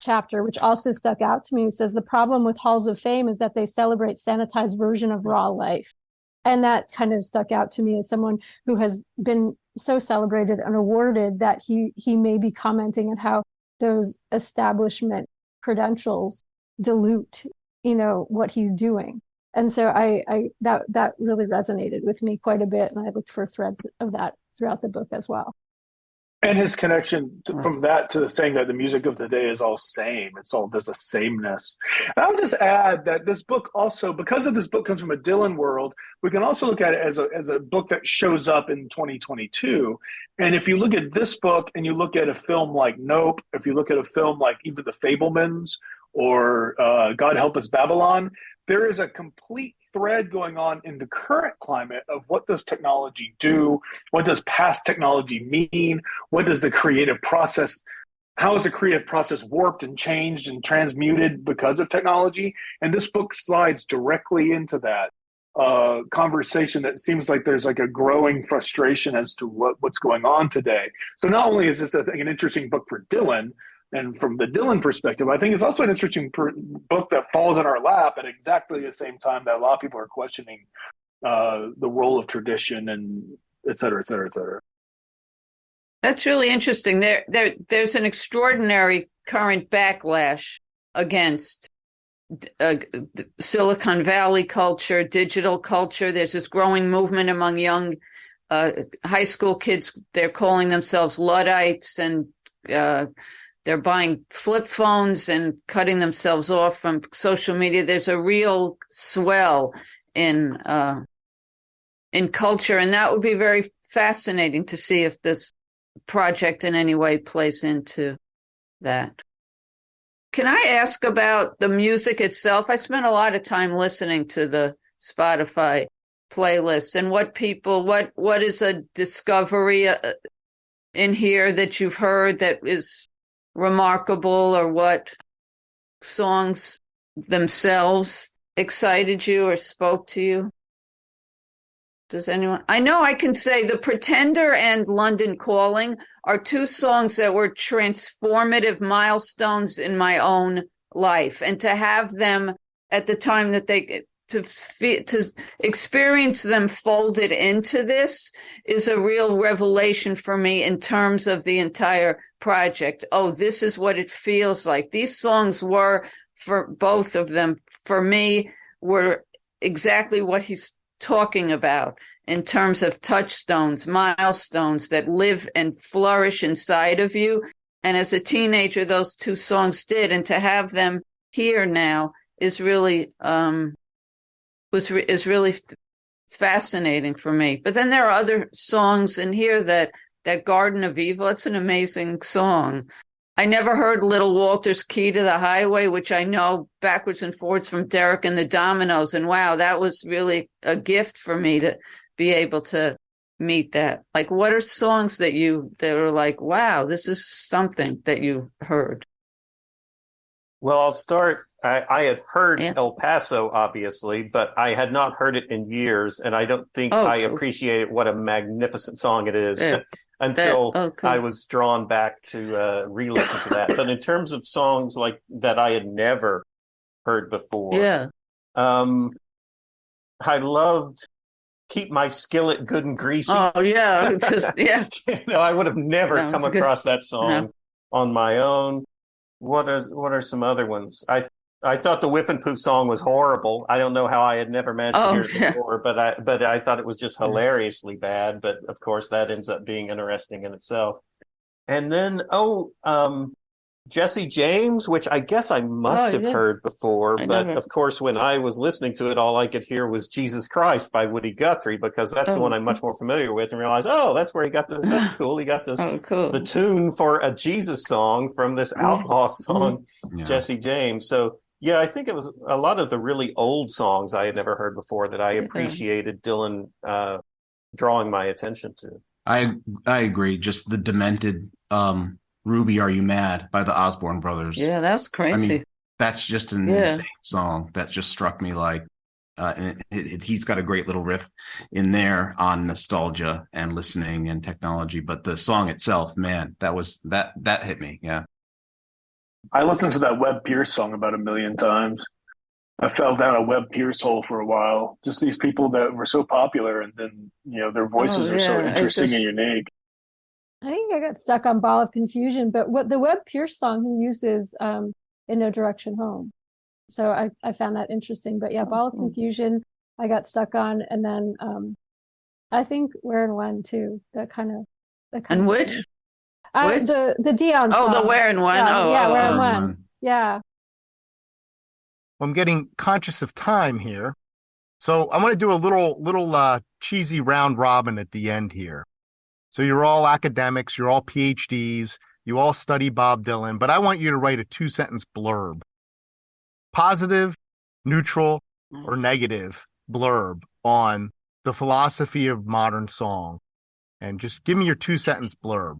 [SPEAKER 7] chapter, which also stuck out to me. He says the problem with halls of fame is that they celebrate sanitized version of raw life. And that kind of stuck out to me as someone who has been so celebrated and awarded that he may be commenting on how those establishment credentials dilute, what he's doing. And so that really resonated with me quite a bit. And I looked for threads of that throughout the book as well.
[SPEAKER 5] And his connection from that to saying that the music of the day is all same. There's a sameness. And I would just add that this book also, because of this book comes from a Dylan world, we can also look at it as a book that shows up in 2022. And if you look at this book and you look at a film like Nope, if you look at a film like even The Fabelmans or God Help Us Babylon, there is a complete thread going on in the current climate of what does technology do? What does past technology mean? What does the creative process, how is the creative process warped and changed and transmuted because of technology? And this book slides directly into that conversation that seems like there's like a growing frustration as to what's going on today. So not only is this an interesting book for Dylan, and from the Dylan perspective, I think it's also an interesting book that falls in our lap at exactly the same time that a lot of people are questioning the role of tradition and et cetera, et cetera, et cetera.
[SPEAKER 8] That's really interesting. There's an extraordinary current backlash against Silicon Valley culture, digital culture. There's this growing movement among young high school kids. They're calling themselves Luddites, and they're buying flip phones and cutting themselves off from social media. There's a real swell in culture, and that would be very fascinating to see if this project in any way plays into that. Can I ask about the music itself? I spent a lot of time listening to the Spotify playlist, and what is a discovery in here that you've heard that is remarkable, or what songs themselves excited you or spoke to you? Does anyone? I know I can say The Pretender and London Calling are two songs that were transformative milestones in my own life, and to have them at the time that to experience them folded into this is a real revelation for me in terms of the entire project. Oh, this is what it feels like. These songs were, for both of them, for me, were exactly what he's talking about in terms of touchstones, milestones that live and flourish inside of you. And as a teenager, those two songs did, and to have them here now is really is really fascinating for me. But then there are other songs in here that Garden of Evil. It's an amazing song. I never heard Little Walter's Key to the Highway, which I know backwards and forwards from Derek and the Dominoes. And wow, that was really a gift for me to be able to meet that. Like, what are songs that were like, wow, this is something that you heard?
[SPEAKER 4] Well, I'll start. I had heard El Paso, obviously, but I had not heard it in years, and I don't think I appreciated what a magnificent song it is until I was drawn back to re-listen to that. But in terms of songs like that I had never heard before, I loved Keep My Skillet Good and Greasy.
[SPEAKER 8] Oh, yeah.
[SPEAKER 4] I would have never come across that song on my own. What are some other ones? I thought the Whiff and Poof song was horrible. I don't know how I had never managed to hear it before, but I thought it was just hilariously bad. But of course, that ends up being interesting in itself. And then, Jesse James, which I guess I must have heard before. But of course, when I was listening to it, all I could hear was Jesus Christ by Woody Guthrie, because that's the one I'm much more familiar with, and realized, that's where he got that's cool. He got this, the tune for a Jesus song from this outlaw song, Jesse James. So, yeah, I think it was a lot of the really old songs I had never heard before that I appreciated Dylan drawing my attention to.
[SPEAKER 6] I agree. Just the demented Ruby, Are You Mad by the Osborne Brothers.
[SPEAKER 8] Yeah, that's crazy.
[SPEAKER 6] I mean, that's just an insane song that just struck me like, and he's got a great little riff in there on nostalgia and listening and technology. But the song itself, man, that hit me. Yeah.
[SPEAKER 5] I listened to that Webb Pierce song about 1 million times. I fell down a Webb Pierce hole for a while. Just these people that were so popular, and then their voices are so interesting and unique.
[SPEAKER 7] I think I got stuck on Ball of Confusion, but what the Webb Pierce song he uses in No Direction Home. So I found that interesting. But yeah, Ball of Confusion I got stuck on, and then I think Where and When too. And
[SPEAKER 8] which?
[SPEAKER 7] The Dion song.
[SPEAKER 8] Oh, the Where and When.
[SPEAKER 7] Where and When. Yeah.
[SPEAKER 3] Well, I'm getting conscious of time here, so I want to do a little cheesy round robin at the end here. So you're all academics, you're all PhDs, you all study Bob Dylan, but I want you to write a 2-sentence blurb. Positive, neutral, or negative blurb on the philosophy of modern song. And just give me your 2-sentence blurb.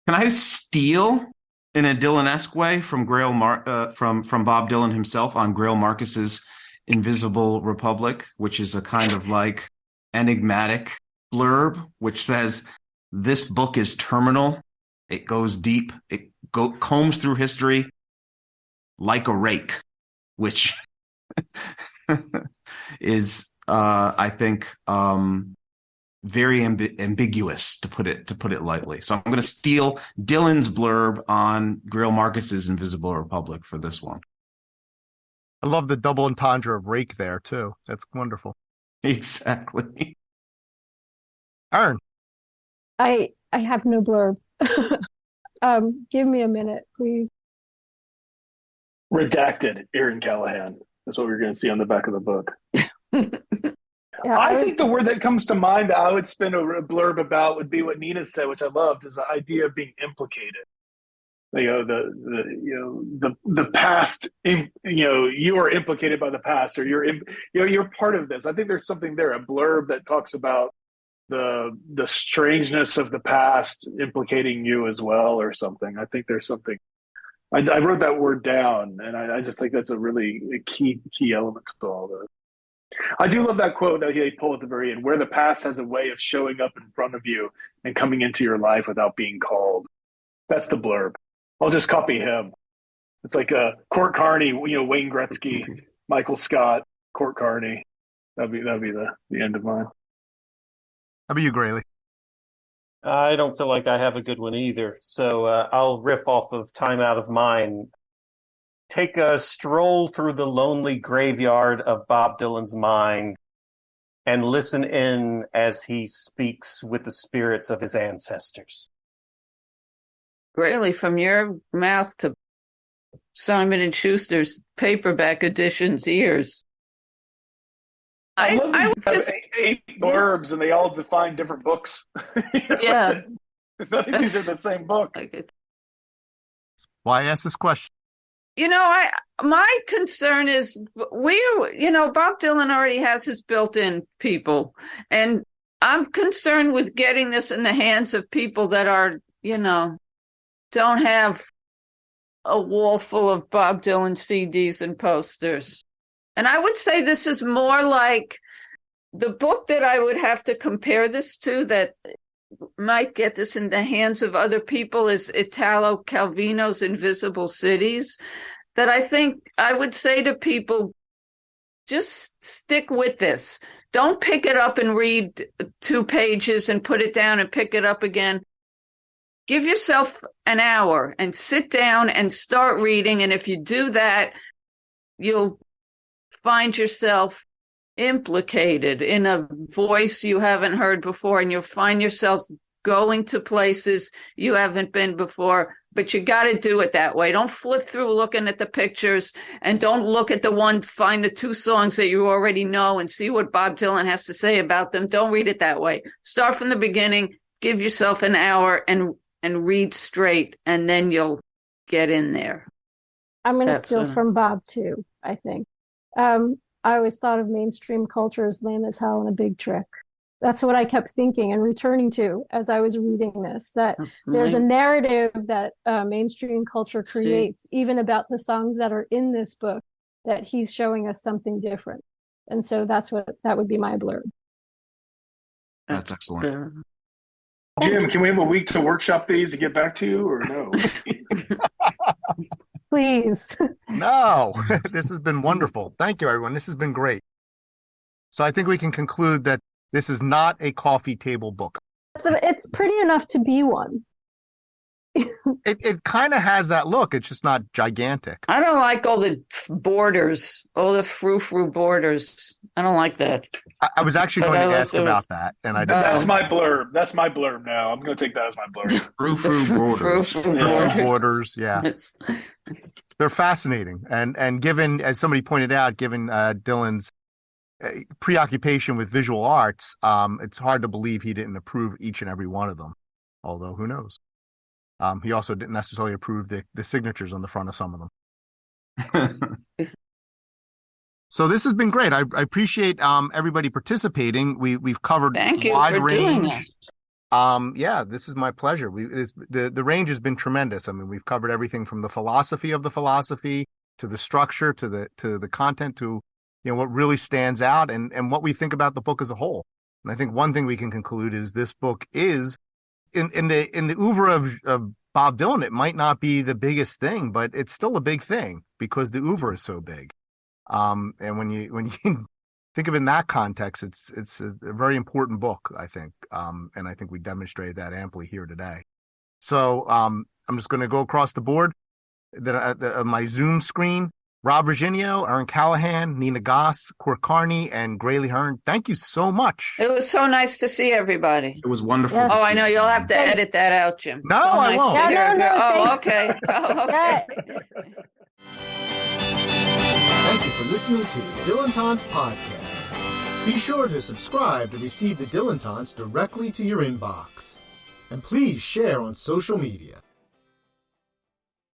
[SPEAKER 6] Can I steal in a Dylan-esque way from from Bob Dylan himself on Grail Marcus's Invisible Republic, which is a kind of like enigmatic blurb, which says, this book is terminal. It goes deep. It combs through history like a rake, which is, I think, very ambiguous to put it lightly. So I'm going to steal Dylan's blurb on Grail Marcus's Invisible Republic for this one.
[SPEAKER 3] I love the double entendre of rake there too. That's wonderful.
[SPEAKER 6] Exactly.
[SPEAKER 3] Erin.
[SPEAKER 7] I have no blurb. Give me a minute, please.
[SPEAKER 5] Redacted, Erin Callahan. That's what we're going to see on the back of the book.
[SPEAKER 7] Yeah,
[SPEAKER 5] I think the word that comes to mind that I would spin a blurb about would be what Nina said, which I loved, is the idea of being implicated. The past. You are implicated by the past, or you're part of this. I think there's something there, a blurb that talks about the strangeness of the past implicating you as well, or something. I think there's something. I wrote that word down, and I just think that's a really key element to all this. I do love that quote that he pulled at the very end, where the past has a way of showing up in front of you and coming into your life without being called. That's the blurb. I'll just copy him. It's like Court Carney, Wayne Gretzky, Michael Scott, Court Carney. That'd be the end of mine.
[SPEAKER 3] How about you, Graley?
[SPEAKER 4] I don't feel like I have a good one either, so I'll riff off of Time Out of Mine. Take a stroll through the lonely graveyard of Bob Dylan's mind and listen in as he speaks with the spirits of his ancestors.
[SPEAKER 8] Graley, from your mouth to Simon and Schuster's paperback edition's ears.
[SPEAKER 5] I love
[SPEAKER 8] I
[SPEAKER 5] that
[SPEAKER 8] would
[SPEAKER 5] you
[SPEAKER 8] just,
[SPEAKER 5] have eight blurbs and they all define different books.
[SPEAKER 8] yeah.
[SPEAKER 5] None of these are the same book.
[SPEAKER 8] Like it.
[SPEAKER 3] Why ask this question?
[SPEAKER 8] My concern is Bob Dylan already has his built-in people, and I'm concerned with getting this in the hands of people that are, don't have a wall full of Bob Dylan CDs and posters. And I would say this is more like the book that I would have to compare this to that might get this in the hands of other people is Italo Calvino's Invisible Cities, that I think I would say to people, just stick with this. Don't pick it up and read 2 pages and put it down and pick it up again. Give yourself an hour and sit down and start reading. And if you do that, you'll find yourself implicated in a voice you haven't heard before, and you'll find yourself going to places you haven't been before, but you got to do it that way. Don't flip through looking at the pictures, and don't look at find the 2 songs that you already know and see what Bob Dylan has to say about them. Don't read it that way. Start from the beginning, give yourself an hour and read straight, and then you'll get in there.
[SPEAKER 7] I'm going to steal from Bob too, I think. I always thought of mainstream culture as lame as hell and a big trick. That's what I kept thinking and returning to as I was reading this, that there's a narrative that mainstream culture creates, even about the songs that are in this book, that he's showing us something different. And so that would be my blurb.
[SPEAKER 6] That's excellent.
[SPEAKER 5] Jim, can we have a week to workshop these and get back to you, or no?
[SPEAKER 7] Please.
[SPEAKER 3] No, this has been wonderful. Thank you, everyone. This has been great. So I think we can conclude that this is not a coffee table book.
[SPEAKER 7] It's pretty enough to be one.
[SPEAKER 3] It kind of has that look. It's just not gigantic.
[SPEAKER 8] I don't like all the borders, all the frou-frou borders. I don't like that.
[SPEAKER 3] I was actually going to ask about that, and I just
[SPEAKER 5] that's my blurb. That's my blurb now. I'm going to take that as my blurb.
[SPEAKER 6] Frou-frou borders.
[SPEAKER 3] Frou-frou borders, yeah. They're fascinating, and given, as somebody pointed out, given Dylan's preoccupation with visual arts, it's hard to believe he didn't approve each and every one of them. Although, who knows? He also didn't necessarily approve the signatures on the front of some of them. So this has been great. I appreciate everybody participating. We've covered
[SPEAKER 8] Thank you
[SPEAKER 3] wide
[SPEAKER 8] for
[SPEAKER 3] range.
[SPEAKER 8] Doing that.
[SPEAKER 3] Yeah, this is my pleasure. The range has been tremendous. I mean, we've covered everything from the philosophy of the philosophy to the structure to the content to what really stands out and what we think about the book as a whole. And I think one thing we can conclude is this book is in the oeuvre of Bob Dylan. It might not be the biggest thing, but it's still a big thing because the oeuvre is so big. And when you think of it in that context, it's a very important book, I think. And I think we demonstrated that amply here today. So I'm just going to go across the board. My Zoom screen. Rob Reginio, Erin Callahan, Nina Goss, Carney, and Graley Herren. Thank you so much.
[SPEAKER 8] It was so nice to see everybody.
[SPEAKER 6] It was wonderful.
[SPEAKER 7] Yes.
[SPEAKER 8] Oh, I know. You'll have to edit that out, Jim.
[SPEAKER 3] No,
[SPEAKER 8] so
[SPEAKER 3] I
[SPEAKER 8] nice
[SPEAKER 3] won't.
[SPEAKER 8] to hear
[SPEAKER 7] No,
[SPEAKER 8] Oh, okay. Oh, okay.
[SPEAKER 1] Thank you for listening to the Dylantantes podcast. Be sure to subscribe to receive the Dylantantes directly to your inbox. And please share on social media.